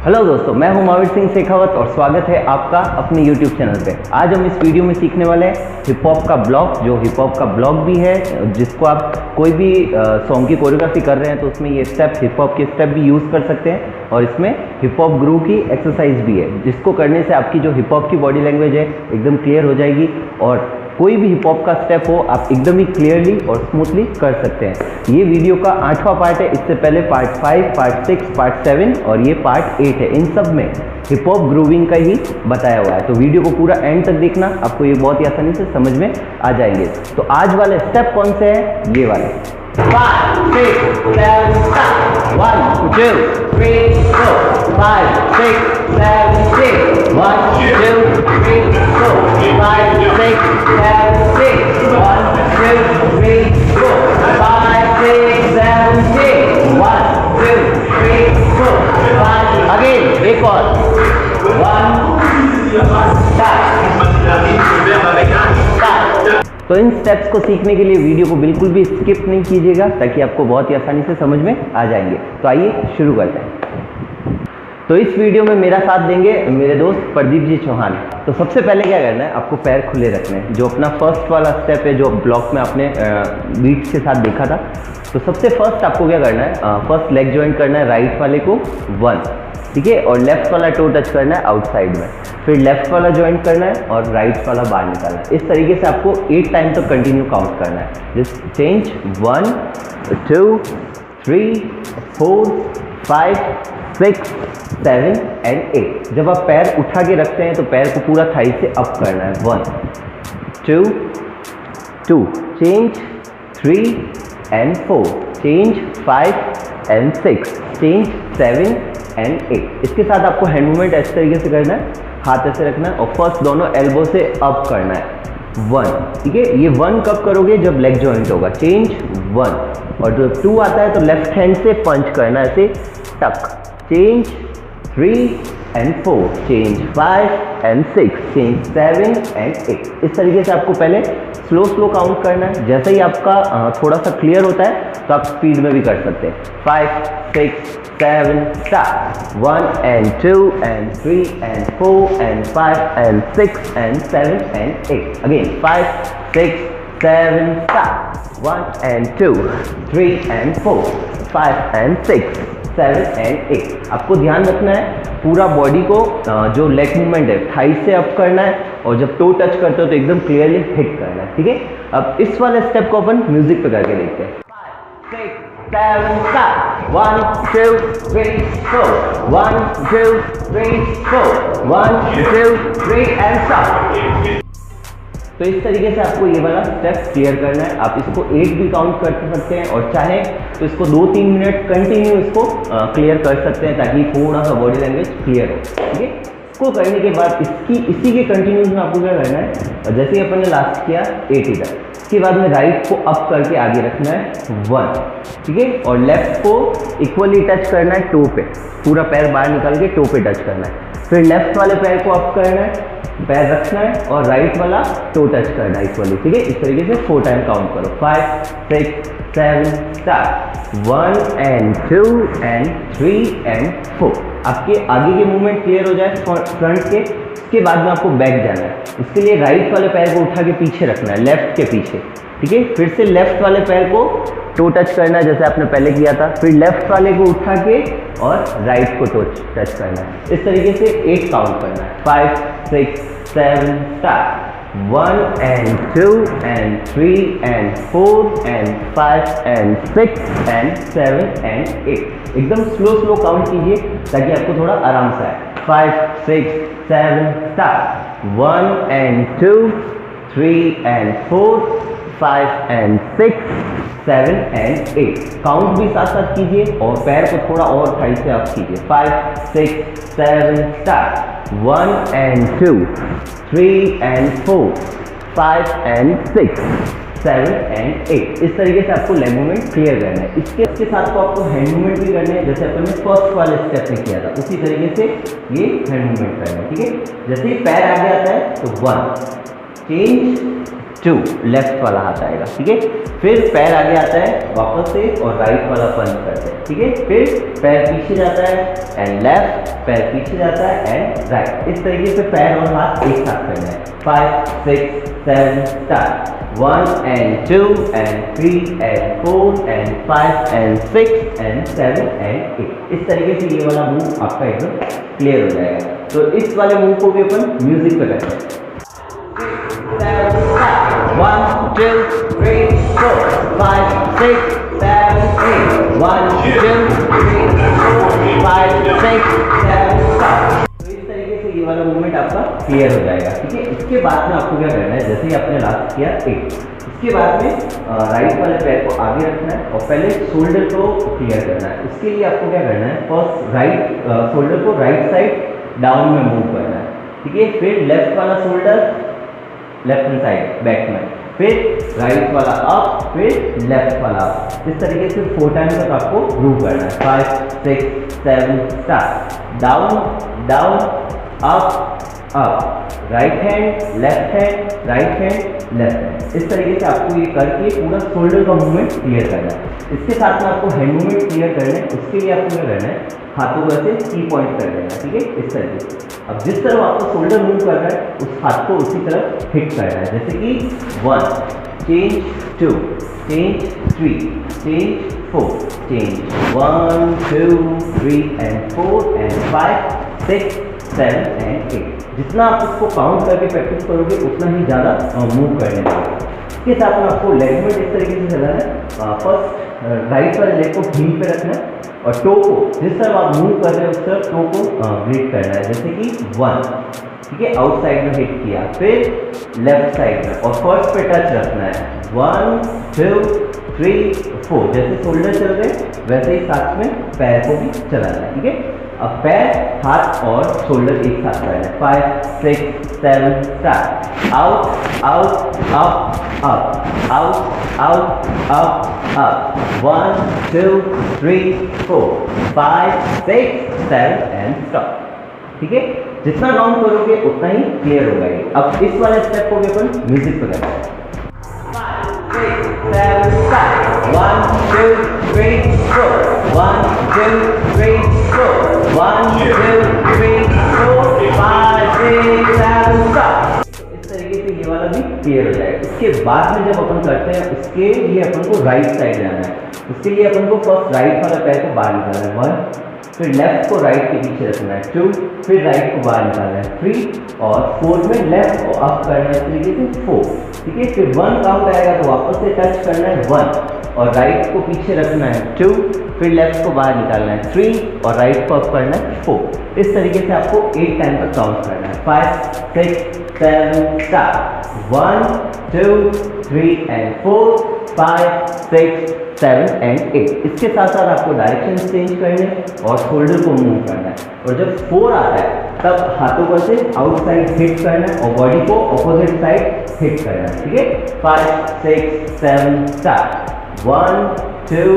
Hello दोस्तों, मैं हूं महावीर सिंह शेखावत और स्वागत है आपका अपने YouTube चैनल पे। आज हम इस वीडियो में सीखने वाले हैं हिप हॉप का ब्लॉक, जो हिप हॉप का ब्लॉक भी है, जिसको आप कोई भी सॉन्ग की कोरियोग्राफी कर रहे हैं तो उसमें ये स्टेप, हिप हॉप के स्टेप भी यूज़ कर सकते हैं। और इसमें हिप हॉप ग्रूव की एक्सरसाइज भी है, जिसको करने से आपकी जो हिप हॉप की बॉडी लैंग्वेज है एकदम क्लियर हो जाएगी और कोई भी हिप हॉप का स्टेप हो आप एकदम ही क्लियरली और स्मूथली कर सकते हैं। ये वीडियो का 8वां पार्ट है। इससे पहले पार्ट 5, पार्ट 6, पार्ट 7 और ये पार्ट 8 है। इन सब में हिप हॉप ग्रूविंग का ही बताया हुआ है, तो वीडियो को पूरा एंड तक देखना, आपको ये बहुत ही आसानी से समझ में आ जाएंगे। तो आज वाले स्टेप कौन से हैं? ये वाले 5, 6, 7, 1, 2, 3, 4, 5, 6, 7, 8, 1, 2, 3, 4, 5, 6, 7, 8, 1, 2, 3, 4, 5, 6, 7, 8, 1, 2, 3, 4, 5, अगेन एक और 1, तो इन स्टेप्स को सीखने के लिए वीडियो को बिल्कुल भी स्किप नहीं कीजिएगा, ताकि आपको बहुत ही आसानी से समझ में आ जाएंगे। तो आइए शुरू करते हैं। तो इस वीडियो में मेरा साथ देंगे मेरे दोस्त प्रदीप जी चौहान। तो सबसे पहले क्या करना है, आपको पैर खुले रखने हैं। जो अपना फर्स्ट वाला स्टेप है, जो ब्लॉक में आपने बीट्स के साथ देखा था, तो सबसे फर्स्ट आपको क्या करना है, फर्स्ट लेग ज्वाइंट करना है राइट वाले को 1, ठीक है, और लेफ्ट वाला टो टच करना है आउटसाइड में। फिर लेफ्ट वाला ज्वाइंट करना है और राइट वाला बाहर निकालना है। इस तरीके से आपको 8 टाइम तक कंटिन्यू काउंट करना है। Just change 1, 2, 3, 4, 5, 6, 7 and 8। जब आप पैर उठा के रखते हैं तो पैर को पूरा थाई से अप करना है। 1, 2, 2, change 3 and 4, change 5 and 6, change 7 and 8। इसके साथ आपको हैंड मूवमेंट इस तरीके से करना है, हाथ ऐसे रखना है और फर्स्ट दोनों एल्बो से अप करना है 1, ठीक है। ये 1 कब करोगे? जब लेग जॉइंट होगा। चेंज 1, और जब 2 आता है तो लेफ्ट हैंड से पंच करना है ऐसे टक। Change 3 and 4, change 5 and 6, change 7 and 8। इस तरीके से आपको पहले स्लो काउंट करना है। जैसे ही आपका थोड़ा सा क्लियर होता है तो आप स्पीड में भी कर सकते हैं। 5, 6, 7, start 1 and 2 and 3 and 4 and 5 and 6 and 7 and 8. Again 5, 6, 7, start 1 and 2, 3 and 4, 5 and 6, 7 and 8. आपको ध्यान रखना है पूरा बॉडी को जो लेग मूवमेंट है थाई से अप करना है, और जब टो टच करते हो तो एकदम क्लियरली हिट करना है, ठीक है। अब इस वाले स्टेप को अपन म्यूजिक पे करके देखते हैं। 5, 6, 7, start 1, 2, 3, 4, 1, 2, 3, 4, 1, 2, 3 and stop। तो इस तरीके से आपको ये वाला स्टेप क्लियर करना है। आप इसको 8 भी काउंट कर सकते हैं और चाहे तो इसको 2-3 मिनट कंटिन्यू इसको क्लियर कर सकते हैं, ताकि थोड़ा सा बॉडी लैंग्वेज क्लियर हो, ठीक है। इसको करने के बाद इसी के कंटिन्यूस में आपको क्या करना है, और जैसे ही अपन ने लास्ट किया 8 इधर, इसके बाद में राइट को अप करके आगे रखना है 1, ठीक है, और लेफ्ट को इक्वली टच करना है टो पे, पूरा पैर बाहर निकाल के टो पे टच करना है। फिर लेफ्ट वाले पैर को अप करना है, पैर रखना है और राइट वाला टो टच करना है इक्वली, ठीक है। इस तरीके से 4 टाइम काउंट करो। 5, 6, 7, स्टार्ट 1 and 2 and 3 and 4। आपके आगे के मूवमेंट क्लियर हो जाए फ्रंट के, इसके बाद में आपको बैक जाना है। इसके लिए राइट वाले पैर को उठा के पीछे रखना है, लेफ्ट के पीछे, ठीक है। फिर से लेफ्ट वाले पैर को टो टच करना है जैसे आपने पहले किया था। फिर लेफ्ट वाले को उठा के और राइट को टच करना है। इस तरीके से 8 काउंट करना है। 5, 6, 7, start 1 and 2 and 3 and 4 and 5 and 6 and 7 and 8। एकदम स्लो काउंट कीजिए ताकि आपको थोड़ा आराम से आए। 5, 6, 7, start 1 and 2, 3 and 4, 5 and 6, 7 and 8। Count भी साथ साथ कीजिए और पैर को थोड़ा और थाई से अप कीजिए। 5, 6, 7, start 1 and 2, 3 and 4, 5 and 6, 7 and 8। इस तरीके से आपको लेग मूवमेंट क्लियर करना है। इसके साथ तो आपको हैंड मूवमेंट भी करने हैं, जैसे अपन ने फर्स्ट वाले स्टेप में किया था उसी तरीके से ये हैंड मूवमेंट करना है, ठीक है। जैसे ही पैर आगे आता है तो 1, चेंज 2 लेफ्ट वाला हाथ आएगा, ठीक है। फिर पैर आगे आता है वापस से और राइट वाला पंच करते हैं, ठीक है। फिर पैर पीछे जाता है एंड लेफ्ट, पैर पीछे जाता है एंड राइट। इस तरीके से पैर और हाथ एक साथ करना है। 5 6 7 start. 1 and 2 and 3 and 4 and 5 and 6 and 7 and 8। इस तरीके से ये वाला मूव आपका एकदम क्लियर हो जाएगा। तो इस वाले मूव को भी अपन म्यूजिक पे करते हैं। 1 2 3 4 5 6 7 8। 1 2 3 4 5 6 7 8। तो इस तरीके से ये वाला मूवमेंट आपका क्लियर हो जाएगा, ठीक है। इसके बाद में आपको क्या करना है, जैसे ही आपने लास्ट किया 8, इसके बाद में राइट वाले पैर को आगे रखना है और पहले शोल्डर को क्लियर करना है। इसके लिए आपको क्या करना है, फर्स्ट राइट शोल्डर को राइट साइड डाउन में मूव करना है, ठीक है। फिर लेफ्ट वाला shoulder left hand side back में, फिर राइट वाला अप, फिर लेफ्ट वाला अप। इस तरीके से 4 टाइम तक आपको मूव करना है। 5 6 7 start. Down down up up, right hand left hand, right hand left hand. इस तरीके से आपको ये करके पूरा शोल्डर का मूवमेंट क्लियर करना है। इसके साथ में आपको हैंड मूवमेंट क्लियर करना है। उसके लिए आपको क्या करना है, हाथों को ऐसे की पॉइंट कर देना है, ठीक है, इस तरीके से। अब जिस तरह आपको शोल्डर मूव कर रहा है उस हाथ को उसी तरफ हिट करना है। जैसे कि 1 change 2 change 3 change 4 change 1 2 3 and 4 and 5 6 7 and 8। जितना आप इसको काउंट करके प्रैक्टिस करोगे उतना ही ज़्यादा मूव करने लगेगा। इसके साथ में आपको लेग में इस तरीके से चलाना है। फर्स्ट राइट वाले लेग को हील पे रखना है और टो को जिस तरह आप मूव कर रहे हो उस तरह टो को ग्रिप करना है। जैसे कि 1, ठीक है, आउट साइड में हिट किया, फिर लेफ्ट साइड में और फर्स्ट पे टच रखना है। 1 2 3 4। जैसे शोल्डर चल रहे वैसे ही साथ में पैर को भी चलाना है, ठीक है। अब पैर हाथ और शोल्डर एक साथ करना है। 5 6 7 start. Out out up up out out up up. 1 2 3 4 5 6 7 and stop, ठीक है। जितना काउंट करोगे उतना ही क्लियर होगा ये। अब इस वाले स्टेप को भी अपन म्यूजिक पे करते हैं। 5 6 7 स्टार्ट। 1 2 3 4 1 2 3 4 1 2 3 4 5 6 7 स्टॉप। इस तरीके से ये वाला भी क्लियर हो जाएगा। इसके बाद में जब अपन करते हैं उसके लिए अपन को राइट साइड जाना है। उसके लिए अपन को फर्स्ट राइट वाला पैर को बाहर निकालना है। 1, फिर लेफ्ट को राइट के पीछे रखना है। 2, फिर राइट को बाहर निकालना है। 3 और 4 में लेफ्ट को अप करना है, इस तरीके से 4, ठीक है। फिर 1 काउंट आएगा तो वापस से टच करना है 1 और राइट को पीछे रखना है। 2, फिर लेफ्ट को बाहर निकालना है। 3 और राइट को अप करना है 4। इस तरीके से आपको 8 टाइम तक काउंट करना है। 5 6 7 स्टार्ट। 1 2 3 and 4 5 6 7 and 8। इसके साथ साथ आपको डायरेक्शन चेंज करने और शोल्डर को मूव करना है। और जब 4 आता है तब हाथों को से आउटसाइड हिट करना है और बॉडी को अपोजिट साइड हिट करना है, ठीक है। 5 6 7 start. 1 2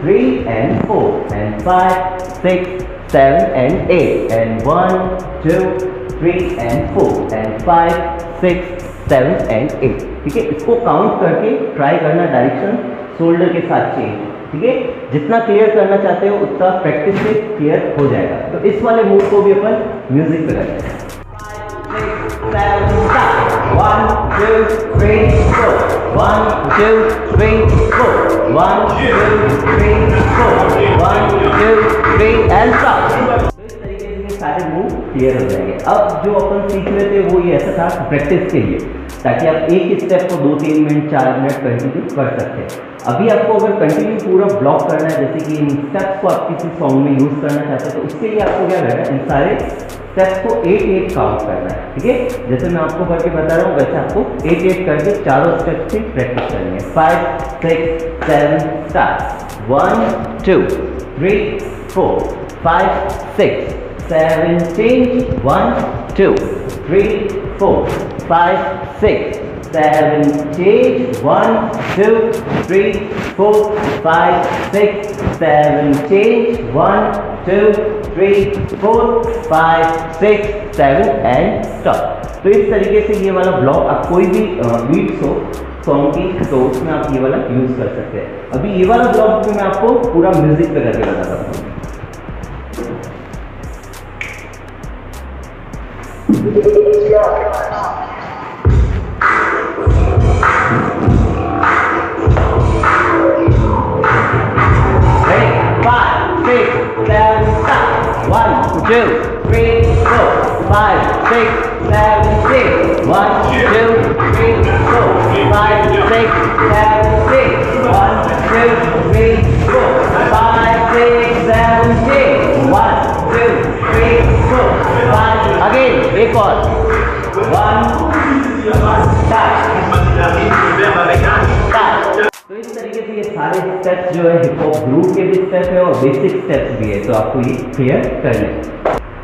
3 and 4 and 5 6 7 and 8 and 1 2 3 and 4 and 5 6 7 and 8, ठीक है। इसको काउंट करके ट्राई करना डायरेक्शन शोल्डर के साथ चेंज, ठीक है। जितना क्लियर करना चाहते हो उतना प्रैक्टिस से क्लियर हो जाएगा। तो इस वाले मूव को भी अपन म्यूजिक पे करते हैं। 5 6 7 स्टार्ट। 1 2 3 4 1 2 3 4 1 2 3 4 1 2 3 and stop। सारे मूव क्लियर हो जाएंगे। अब जो अपन सीख रहे थे वो ये ऐसा था प्रैक्टिस के लिए, ताकि आप एक स्टेप को 2-3 मिनट 4 मिनट कंटिन्यू कर सकते हैं। अभी आपको अगर कंटिन्यू पूरा ब्लॉक करना है, जैसे कि इन स्टेप्स को आप किसी सॉन्ग में यूज़ करना चाहते हैं, तो उसके लिए आपको क्या करना है, इन सारे स्टेप्स को 8-8 काउंट करना है, ठीक है। जैसे मैं आपको करके बता रहा हूँ वैसे आपको 8-8 करके चारों स्टेप्स की प्रैक्टिस करनी है। 5 6 7 start. 1 2 3 4 5 6 7 change 1 2 3 4 5 6 7 change 1 2 3 4 5 6 7 change 1 2 3 4 5 6 7 and stop। तो इस तरीके से ये वाला ब्लॉक आप कोई भी बीट्स हो सॉन्ग की तो उसमें आप ये वाला यूज़ कर सकते हैं। अभी ये वाला ब्लॉक भी मैं आपको पूरा म्यूजिक पे करके बताता हूँ। अगेन एक और 1 तो इस तरीके से ये सारे स्टेप्स जो है हिप हॉप ग्रुप के भी स्टेप है और बेसिक स्टेप्स भी है, तो आपको ये क्लियर कर लें।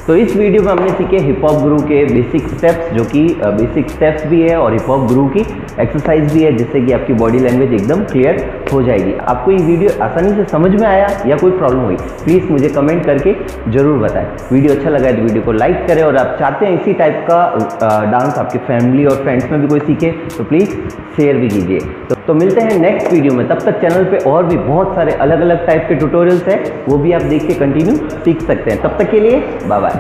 तो इस वीडियो में हमने सीखे हिप हॉप गुरु के बेसिक स्टेप्स, जो कि बेसिक स्टेप्स भी है और हिप हॉप गुरु की एक्सरसाइज भी है, जिससे कि आपकी बॉडी लैंग्वेज एकदम क्लियर हो जाएगी। आपको ये वीडियो आसानी से समझ में आया या कोई प्रॉब्लम हुई, प्लीज़ मुझे कमेंट करके जरूर बताएं। वीडियो अच्छा लगा है तो वीडियो को लाइक करें, और आप चाहते हैं इसी टाइप का डांस आपके फैमिली और फ्रेंड्स में भी कोई सीखे तो प्लीज़ शेयर भी कीजिए। तो मिलते हैं नेक्स्ट वीडियो में। तब तक चैनल पे और भी बहुत सारे अलग अलग टाइप के ट्यूटोरियल्स हैं, वो भी आप देख के कंटिन्यू सीख सकते हैं। तब तक के लिए बाय बाय।